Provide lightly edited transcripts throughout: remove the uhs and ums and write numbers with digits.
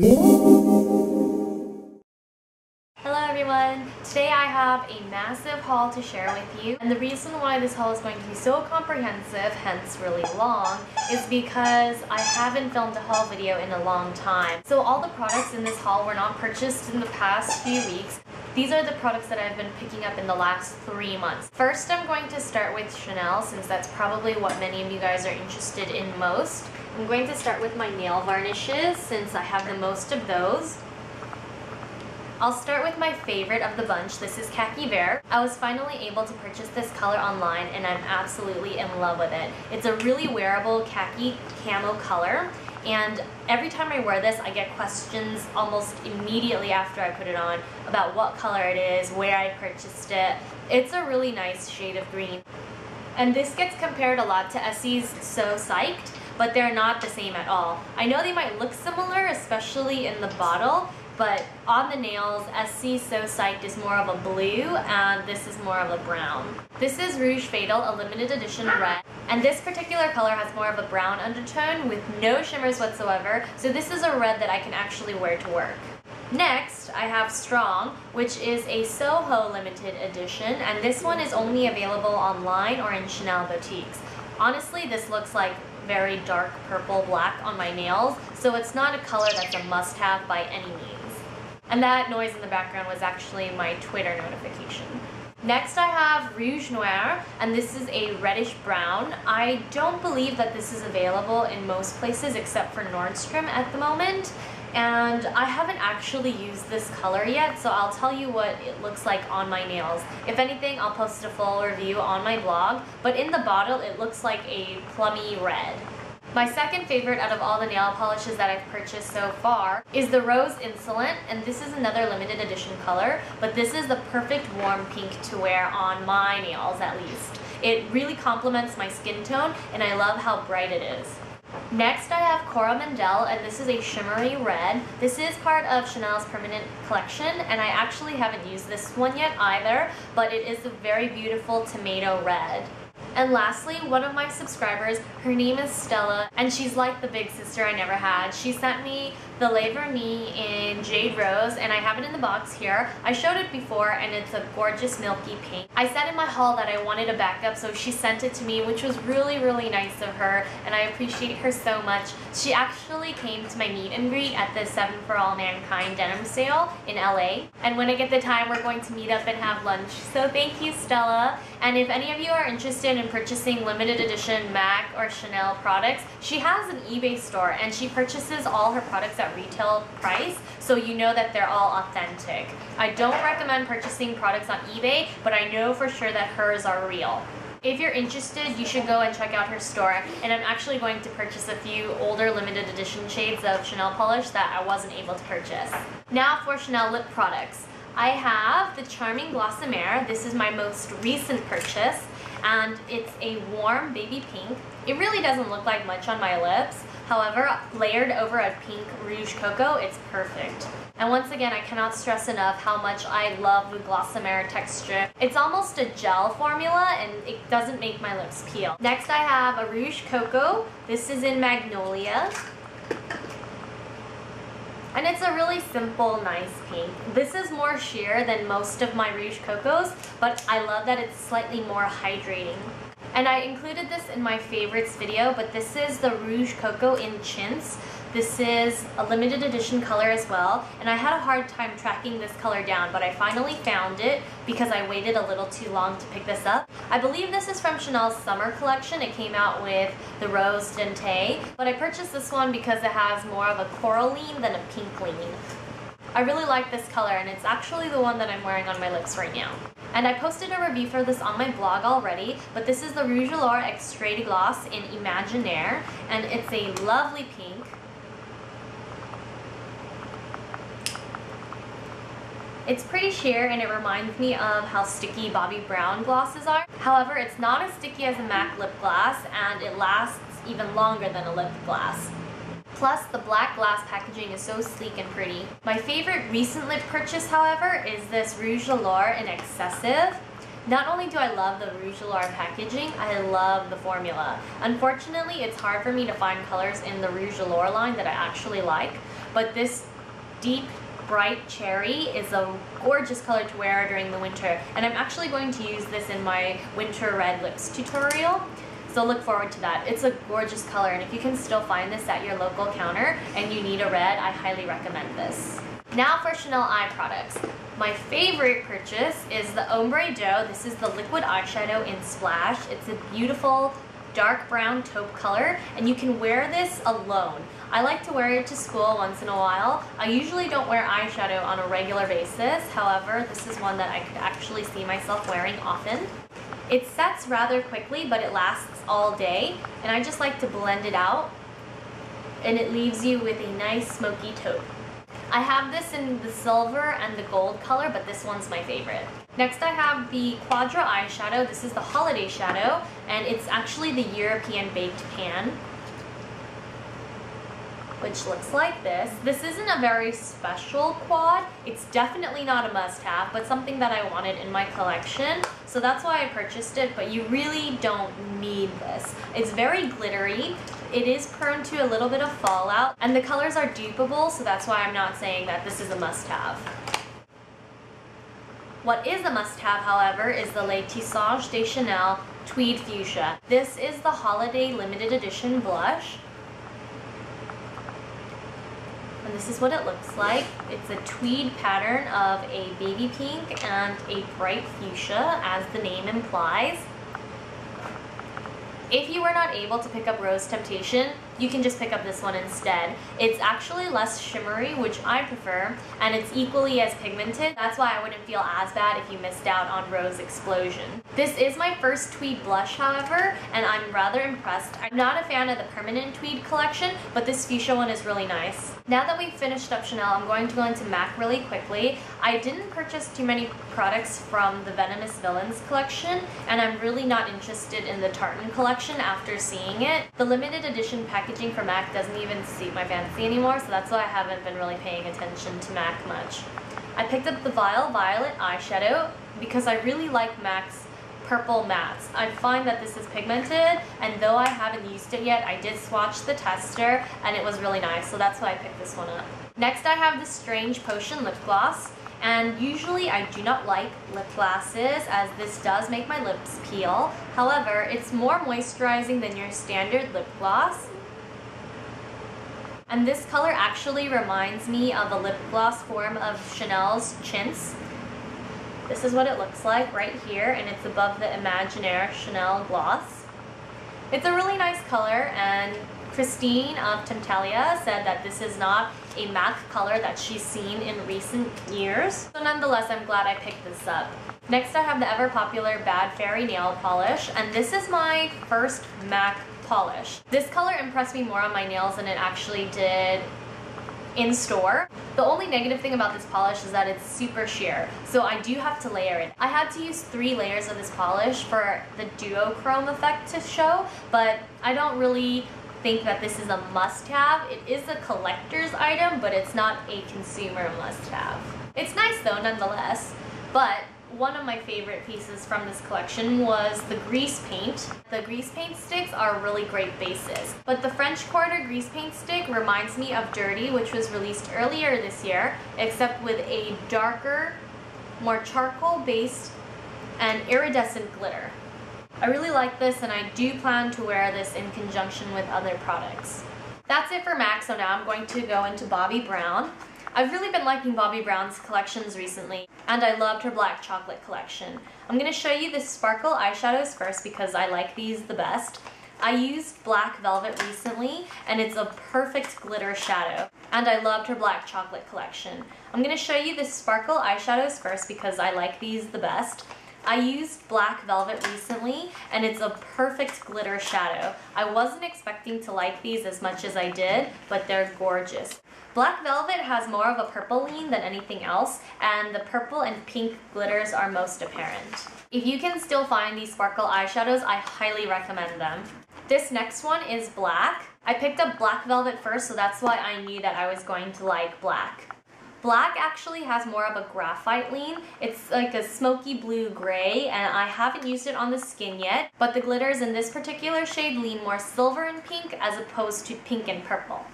Hello everyone! Today I have a massive haul to share with you, and the reason why this haul is going to be so comprehensive, hence really long, is because I haven't filmed a haul video in a long time. So all the products in this haul were not purchased in the past few weeks. These are the products that I've been picking up in the last 3 months. First, I'm going to start with Chanel, since that's probably what many of you guys are interested in most. I'm going to start with my nail varnishes, since I have the most of those. I'll start with my favorite of the bunch. This is Khaki Bear. I was finally able to purchase this color online and I'm absolutely in love with it. It's a really wearable khaki camo color, and every time I wear this I get questions almost immediately after I put it on about what color it is, where I purchased it. It's a really nice shade of green. And this gets compared a lot to Essie's So Psyched, but they're not the same at all. I know they might look similar, especially in the bottle, but on the nails, Essie So Psyched is more of a blue, and this is more of a brown. This is Rouge Fatal, a limited edition red, and this particular color has more of a brown undertone with no shimmers whatsoever, so this is a red that I can actually wear to work. Next, I have Strong, which is a Soho limited edition, and this one is only available online or in Chanel boutiques. Honestly, this looks like very dark purple black on my nails, so it's not a color that's a must-have by any means. And that noise in the background was actually my Twitter notification. Next I have Rouge Noir, and this is a reddish brown. I don't believe that this is available in most places except for Nordstrom at the moment, and I haven't actually used this color yet, so I'll tell you what it looks like on my nails. If anything, I'll post a full review on my blog, but in the bottle it looks like a plummy red. My second favorite out of all the nail polishes that I've purchased so far is the Rose Insolent, and this is another limited edition color, but this is the perfect warm pink to wear on my nails at least. It really complements my skin tone, and I love how bright it is. Next I have Coromandel, and this is a shimmery red. This is part of Chanel's permanent collection, and I actually haven't used this one yet either, but it is a very beautiful tomato red. And lastly, one of my subscribers, her name is Stella, and she's like the big sister I never had. She sent me the Le Vernis in Jade Rose, and I have it in the box here. I showed it before, and it's a gorgeous milky pink. I said in my haul that I wanted a backup, so she sent it to me, which was really, really nice of her, and I appreciate her so much. She actually came to my meet and greet at the 7 for All Mankind denim sale in LA, and when I get the time, we're going to meet up and have lunch. So thank you, Stella. And if any of you are interested in purchasing limited edition MAC or Chanel products, she has an eBay store, and she purchases all her products at retail price, so you know that they're all authentic. I don't recommend purchasing products on eBay, but I know for sure that hers are real. If you're interested, you should go and check out her store, and I'm actually going to purchase a few older limited edition shades of Chanel polish that I wasn't able to purchase. Now for Chanel lip products. I have the Charming Blossomer. This is my most recent purchase, and it's a warm baby pink. It really doesn't look like much on my lips. However, layered over a pink Rouge Cocoa, it's perfect. And once again, I cannot stress enough how much I love the Glossomer texture. It's almost a gel formula, and it doesn't make my lips peel. Next, I have a Rouge Cocoa. This is in Magnolia. And it's a really simple, nice pink. This is more sheer than most of my Rouge Cocos, but I love that it's slightly more hydrating. And I included this in my favorites video, but this is the Rouge Cocoa in Chintz. This is a limited edition color as well, and I had a hard time tracking this color down, but I finally found it because I waited a little too long to pick this up. I believe this is from Chanel's summer collection. It came out with the Rose Dente, but I purchased this one because it has more of a coral lean than a pink lean. I really like this color, and it's actually the one that I'm wearing on my lips right now. And I posted a review for this on my blog already, but this is the Rouge Allure Extrait de Gloss in Imaginaire, and it's a lovely pink. It's pretty sheer, and it reminds me of how sticky Bobbi Brown glosses are. However, it's not as sticky as a MAC lip gloss, and it lasts even longer than a lip gloss. Plus, the black glass packaging is so sleek and pretty. My favorite recent lip purchase, however, is this Rouge Allure in Excessive. Not only do I love the Rouge Allure packaging, I love the formula. Unfortunately, it's hard for me to find colors in the Rouge Allure line that I actually like, but this deep bright cherry is a gorgeous color to wear during the winter, and I'm actually going to use this in my winter red lips tutorial, so look forward to that. It's a gorgeous color, and if you can still find this at your local counter and you need a red, I highly recommend this. Now for Chanel eye products. My favorite purchase is the Ombre Doe. This is the liquid eyeshadow in Splash. It's a beautiful dark brown taupe color, and you can wear this alone. I like to wear it to school once in a while. I usually don't wear eyeshadow on a regular basis. However, this is one that I could actually see myself wearing often. It sets rather quickly, but it lasts all day, and I just like to blend it out, and it leaves you with a nice smoky taupe. I have this in the silver and the gold color, but this one's my favorite. Next I have the Quadra eyeshadow. This is the holiday shadow, and it's actually the European baked pan, which looks like this. This isn't a very special quad. It's definitely not a must-have, but something that I wanted in my collection, so that's why I purchased it, but you really don't need this. It's very glittery. It is prone to a little bit of fallout, and the colors are dupeable, so that's why I'm not saying that this is a must-have. What is a must-have, however, is the Les Tissages de Chanel Tweed Fuchsia. This is the holiday limited edition blush, and this is what it looks like. It's a tweed pattern of a baby pink and a bright fuchsia, as the name implies. If you were not able to pick up Rose Temptation, you can just pick up this one instead. It's actually less shimmery, which I prefer, and it's equally as pigmented. That's why I wouldn't feel as bad if you missed out on Rose Explosion. This is my first tweed blush, however, and I'm rather impressed. I'm not a fan of the permanent tweed collection, but this fuchsia one is really nice. Now that we've finished up Chanel, I'm going to go into MAC really quickly. I didn't purchase too many products from the Venomous Villains collection, and I'm really not interested in the Tartan collection after seeing it. The limited edition packaging for MAC doesn't even suit my fancy anymore, so that's why I haven't been really paying attention to MAC much. I picked up the Vile Violet eyeshadow because I really like MAC's purple mattes. I find that this is pigmented, and though I haven't used it yet, I did swatch the tester and it was really nice, so that's why I picked this one up. Next I have the Strange Potion lip gloss, and usually I do not like lip glosses as this does make my lips peel. However, it's more moisturizing than your standard lip gloss. And this color actually reminds me of a lip gloss form of Chanel's Chintz. This is what it looks like right here, and it's above the Imaginaire Chanel gloss. It's a really nice color, and Christine of Temptalia said that this is not a MAC color that she's seen in recent years. So nonetheless, I'm glad I picked this up. Next I have the ever popular Bad Fairy nail polish, and this is my first MAC polish. This color impressed me more on my nails than it actually did in store. The only negative thing about this polish is that it's super sheer, so I do have to layer it. I had to use 3 layers of this polish for the duochrome effect to show, but I don't really think that this is a must-have. It is a collector's item, but it's not a consumer must-have. It's nice though nonetheless, but one of my favorite pieces from this collection was the grease paint. The grease paint sticks are really great bases, but the French Quarter grease paint stick reminds me of Dirty, which was released earlier this year, except with a darker, more charcoal-based and iridescent glitter. I really like this, and I do plan to wear this in conjunction with other products. That's it for MAC, so now I'm going to go into Bobbi Brown. I've really been liking Bobbi Brown's collections recently, and I loved her black chocolate collection. I'm going to show you the sparkle eyeshadows first because I like these the best. I used Black Velvet recently, and it's a perfect glitter shadow, and I loved her black chocolate collection. I'm going to show you the sparkle eyeshadows first because I like these the best. I used Black Velvet recently, and it's a perfect glitter shadow. I wasn't expecting to like these as much as I did, but they're gorgeous. Black Velvet has more of a purple lean than anything else, and the purple and pink glitters are most apparent. If you can still find these sparkle eyeshadows, I highly recommend them. This next one is black. I picked up Black Velvet first, so that's why I knew that I was going to like black. Black actually has more of a graphite lean. It's like a smoky blue gray, and I haven't used it on the skin yet, but the glitters in this particular shade lean more silver and pink as opposed to pink and purple.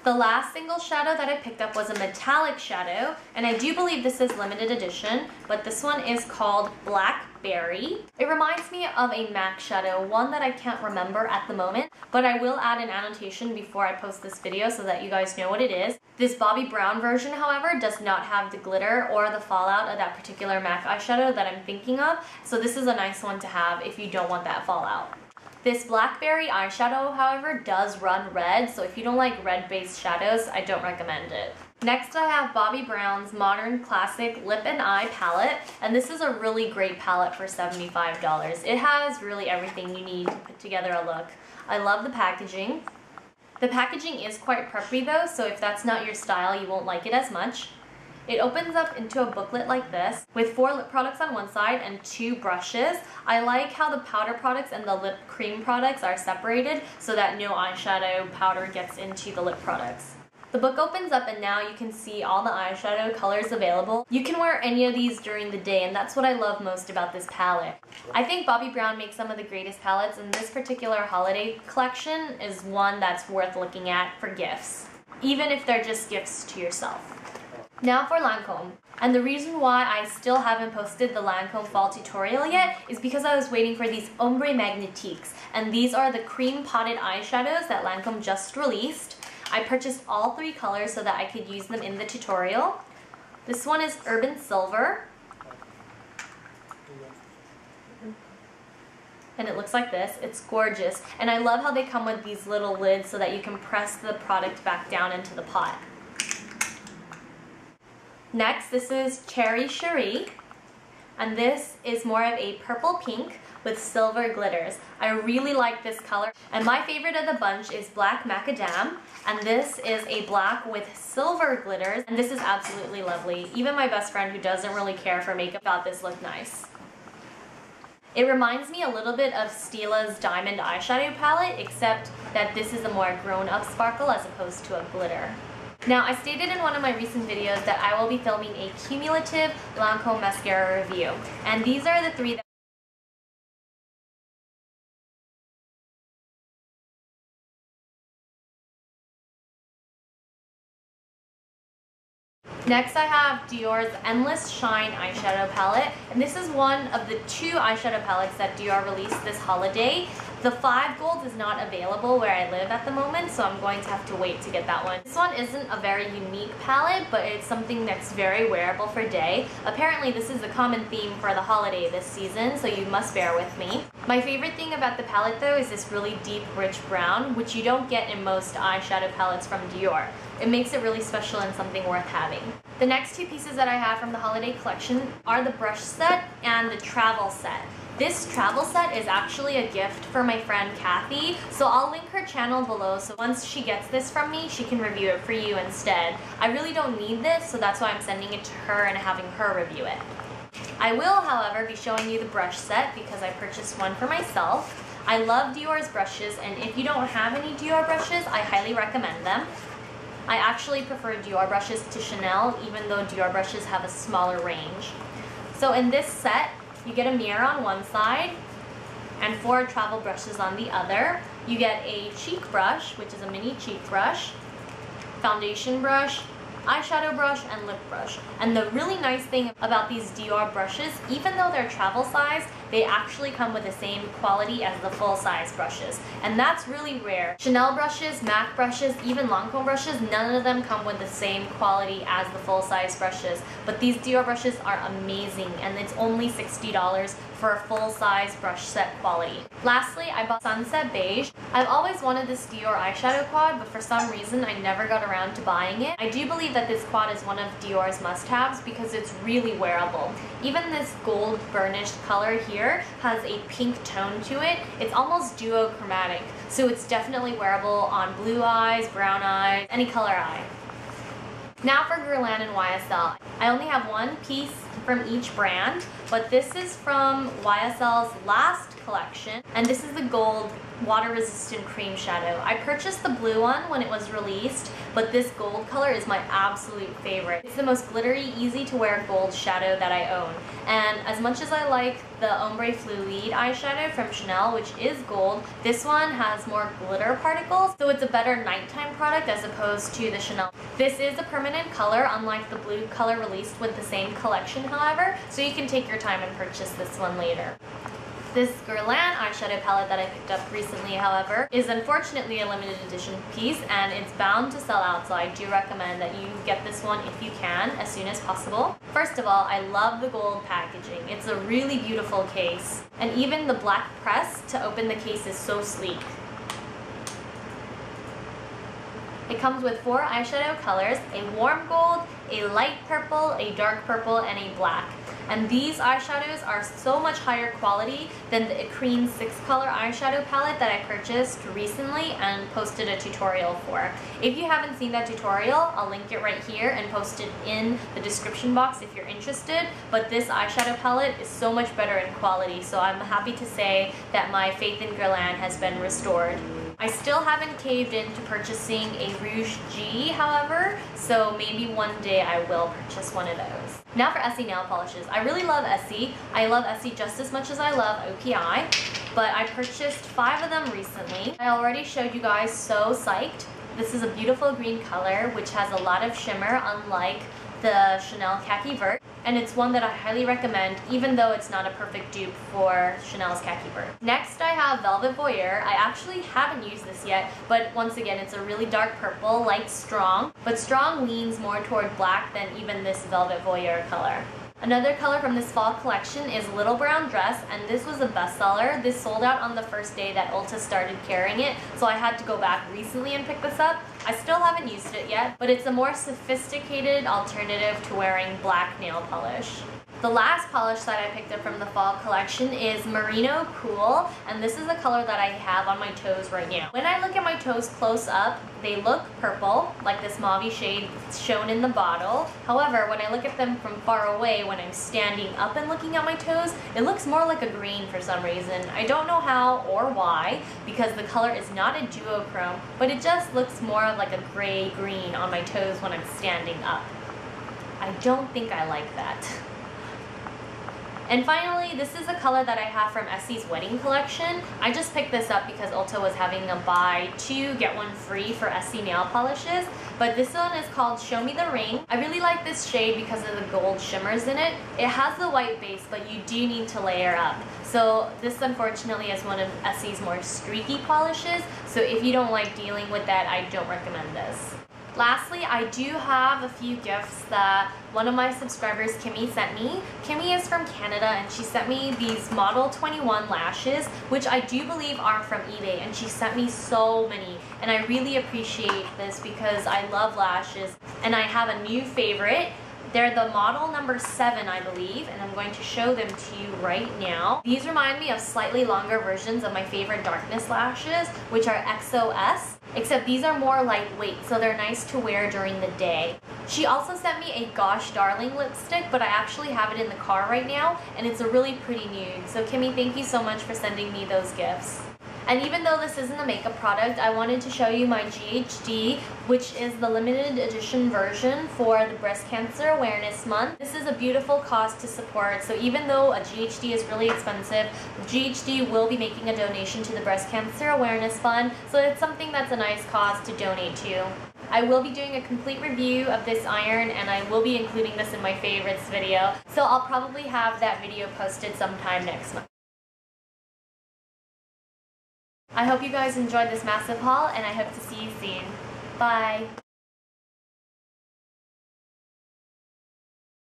The last single shadow that I picked up was a metallic shadow, and I do believe this is limited edition, but this one is called Blackberry. It reminds me of a MAC shadow, one that I can't remember at the moment, but I will add an annotation before I post this video so that you guys know what it is. This Bobbi Brown version, however, does not have the glitter or the fallout of that particular MAC eyeshadow that I'm thinking of, so this is a nice one to have if you don't want that fallout. This Blackberry eyeshadow, however, does run red, so if you don't like red-based shadows, I don't recommend it. Next, I have Bobbi Brown's Modern Classic Lip and Eye Palette, and this is a really great palette for $75. It has really everything you need to put together a look. I love the packaging. The packaging is quite preppy though, so if that's not your style, you won't like it as much. It opens up into a booklet like this with 4 lip products on one side and 2 brushes. I like how the powder products and the lip cream products are separated so that no eyeshadow powder gets into the lip products. The book opens up and now you can see all the eyeshadow colors available. You can wear any of these during the day, and that's what I love most about this palette. I think Bobbi Brown makes some of the greatest palettes, and this particular holiday collection is one that's worth looking at for gifts, even if they're just gifts to yourself. Now for Lancome. And the reason why I still haven't posted the Lancome fall tutorial yet is because I was waiting for these Ombre Magnetiques. And these are the cream potted eyeshadows that Lancome just released. I purchased all 3 colors so that I could use them in the tutorial. This one is Urban Silver. And it looks like this. It's gorgeous. And I love how they come with these little lids so that you can press the product back down into the pot. Next, this is Cherry Cherie, and this is more of a purple pink with silver glitters. I really like this color, and my favorite of the bunch is Black Macadam, and this is a black with silver glitters, and this is absolutely lovely. Even my best friend who doesn't really care for makeup thought this looked nice. It reminds me a little bit of Stila's Diamond Eyeshadow Palette, except that this is a more grown-up sparkle as opposed to a glitter. Now, I stated in one of my recent videos that I will be filming a cumulative Lancome mascara review, and these are the 3 that Next, I have Dior's Endless Shine eyeshadow palette, and this is one of the 2 eyeshadow palettes that Dior released this holiday. The 5 gold is not available where I live at the moment, so I'm going to have to wait to get that one. This one isn't a very unique palette, but it's something that's very wearable for day. Apparently, this is a common theme for the holiday this season, so you must bear with me. My favorite thing about the palette, though, is this really deep, rich brown, which you don't get in most eyeshadow palettes from Dior. It makes it really special and something worth having. The next 2 pieces that I have from the holiday collection are the brush set and the travel set. This travel set is actually a gift for my friend Kathy, so I'll link her channel below, so once she gets this from me, she can review it for you instead. I really don't need this, so that's why I'm sending it to her and having her review it. I will, however, be showing you the brush set because I purchased one for myself. I love Dior's brushes, and if you don't have any Dior brushes, I highly recommend them. I actually prefer Dior brushes to Chanel, even though Dior brushes have a smaller range. So in this set, you get a mirror on one side and 4 travel brushes on the other. You get a cheek brush, which is a mini cheek brush, foundation brush, eyeshadow brush, and lip brush. And the really nice thing about these Dior brushes, even though they're travel size, they actually come with the same quality as the full-size brushes. And that's really rare. Chanel brushes, MAC brushes, even Lancome brushes, none of them come with the same quality as the full-size brushes. But these Dior brushes are amazing, and it's only $60 for a full-size brush set quality. Lastly, I bought Sunset Beige. I've always wanted this Dior eyeshadow quad, but for some reason I never got around to buying it. I do believe that this quad is one of Dior's must-haves because it's really wearable. Even this gold burnished color here has a pink tone to it. It's almost duochromatic, so it's definitely wearable on blue eyes, brown eyes, any color eye. Now for Guerlain and YSL. I only have 1 piece from each brand, but this is from YSL's last collection, and this is the gold water-resistant cream shadow. I purchased the blue one when it was released, but this gold color is my absolute favorite. It's the most glittery, easy-to-wear gold shadow that I own. And as much as I like the Ombre Fluide eyeshadow from Chanel, which is gold, this one has more glitter particles, so it's a better nighttime product as opposed to the Chanel. This is a permanent color, unlike the blue color released with the same collection, however, so you can take your time and purchase this one later. This Guerlain eyeshadow palette that I picked up recently, however, is unfortunately a limited edition piece and it's bound to sell out, so I do recommend that you get this one if you can, as soon as possible. First of all, I love the gold packaging. It's a really beautiful case, and even the black press to open the case is so sleek. It comes with 4 eyeshadow colors, a warm gold, a light purple, a dark purple, and a black. And these eyeshadows are so much higher quality than the Accumulation 6-color eyeshadow palette that I purchased recently and posted a tutorial for. If you haven't seen that tutorial, I'll link it right here and post it in the description box if you're interested. But this eyeshadow palette is so much better in quality, so I'm happy to say that my faith in Guerlain has been restored. I still haven't caved into purchasing a Rouge G, however, so maybe one day I will purchase one of those. Now for Essie nail polishes. I really love Essie. I love Essie just as much as I love OPI, but I purchased 5 of them recently. I already showed you guys So Psyched. This is a beautiful green color which has a lot of shimmer, unlike the Chanel Khaki Vert, and it's one that I highly recommend even though it's not a perfect dupe for Chanel's Khaki Vert. Next I have Velvet Voyeur. I actually haven't used this yet, but once again it's a really dark purple, like Strong, but Strong leans more toward black than even this Velvet Voyeur color. Another color from this fall collection is Little Brown Dress, and this was a bestseller. This sold out on the first day that Ulta started carrying it, so I had to go back recently and pick this up. I still haven't used it yet, but it's a more sophisticated alternative to wearing black nail polish. The last polish that I picked up from the fall collection is Merino Cool, and this is the color that I have on my toes right now. When I look at my toes close up, they look purple, like this mauve shade shown in the bottle. However, when I look at them from far away, when I'm standing up and looking at my toes, it looks more like a green for some reason. I don't know how or why, because the color is not a duochrome, but it just looks more like a gray-green on my toes when I'm standing up. I don't think I like that. And finally, this is a color that I have from Essie's wedding collection. I just picked this up because Ulta was having a buy 2 get 1 free for Essie nail polishes. But this one is called Show Me the Ring. I really like this shade because of the gold shimmers in it. It has the white base, but you do need to layer up. So this unfortunately is one of Essie's more streaky polishes. So if you don't like dealing with that, I don't recommend this. Lastly, I do have a few gifts that one of my subscribers, Kimmy, sent me. Kimmy is from Canada and she sent me these Model 21 lashes, which I do believe are from eBay, and she sent me so many. And I really appreciate this because I love lashes and I have a new favorite. They're the model number 7, I believe, and I'm going to show them to you right now. These remind me of slightly longer versions of my favorite darkness lashes, which are XOS, except these are more lightweight, so they're nice to wear during the day. She also sent me a Gosh Darling lipstick, but I actually have it in the car right now, and it's a really pretty nude. So Kimmy, thank you so much for sending me those gifts. And even though this isn't a makeup product, I wanted to show you my GHD, which is the limited edition version for the Breast Cancer Awareness Month. This is a beautiful cause to support, so even though a GHD is really expensive, GHD will be making a donation to the Breast Cancer Awareness Fund, so it's something that's a nice cause to donate to. I will be doing a complete review of this iron, and I will be including this in my favorites video, so I'll probably have that video posted sometime next month. I hope you guys enjoyed this massive haul, and I hope to see you soon. Bye!